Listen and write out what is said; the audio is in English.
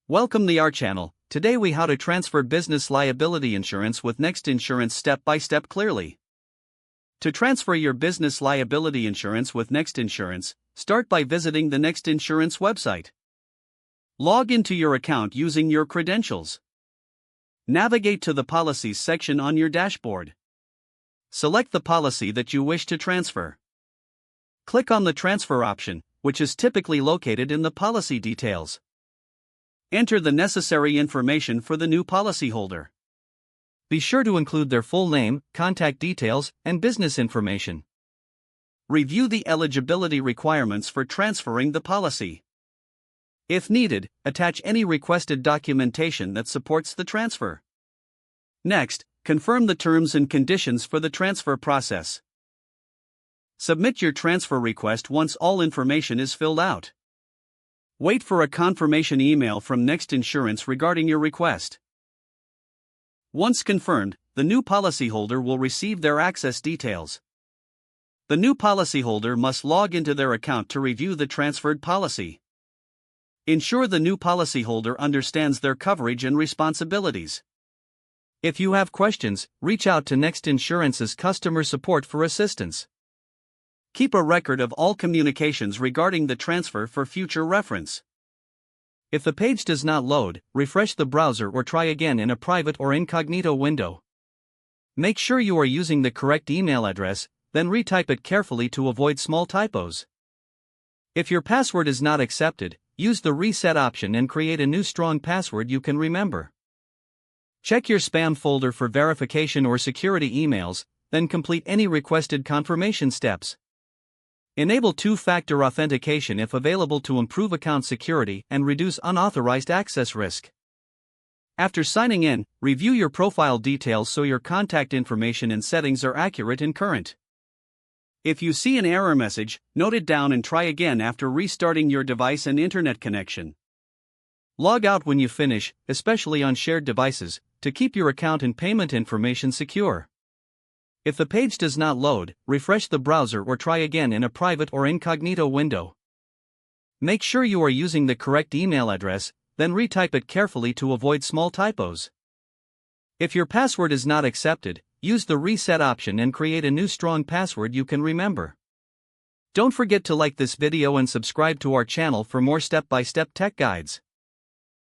Welcome to our channel. Today we how to transfer business liability insurance with Next Insurance step by step clearly. To transfer your business liability insurance with Next Insurance, start by visiting the Next Insurance website. Log into your account using your credentials. Navigate to the Policies section on your dashboard. Select the policy that you wish to transfer. Click on the Transfer option, which is typically located in the policy details. Enter the necessary information for the new policyholder. Be sure to include their full name, contact details, and business information. Review the eligibility requirements for transferring the policy. If needed, attach any requested documentation that supports the transfer. Next, confirm the terms and conditions for the transfer process. Submit your transfer request once all information is filled out. Wait for a confirmation email from Next Insurance regarding your request. Once confirmed, the new policyholder will receive their access details. The new policyholder must log into their account to review the transferred policy. Ensure the new policyholder understands their coverage and responsibilities. If you have questions, reach out to Next Insurance's customer support for assistance. Keep a record of all communications regarding the transfer for future reference. If the page does not load, refresh the browser or try again in a private or incognito window. Make sure you are using the correct email address, then retype it carefully to avoid small typos. If your password is not accepted, use the Reset option and create a new strong password you can remember. Check your spam folder for verification or security emails, then complete any requested confirmation steps. Enable two-factor authentication if available to improve account security and reduce unauthorized access risk. After signing in, review your profile details so your contact information and settings are accurate and current. If you see an error message, note it down and try again after restarting your device and internet connection. Log out when you finish, especially on shared devices, to keep your account and payment information secure. If the page does not load, refresh the browser or try again in a private or incognito window. Make sure you are using the correct email address, then retype it carefully to avoid small typos. If your password is not accepted, use the Reset option and create a new strong password you can remember. Don't forget to like this video and subscribe to our channel for more step-by-step tech guides.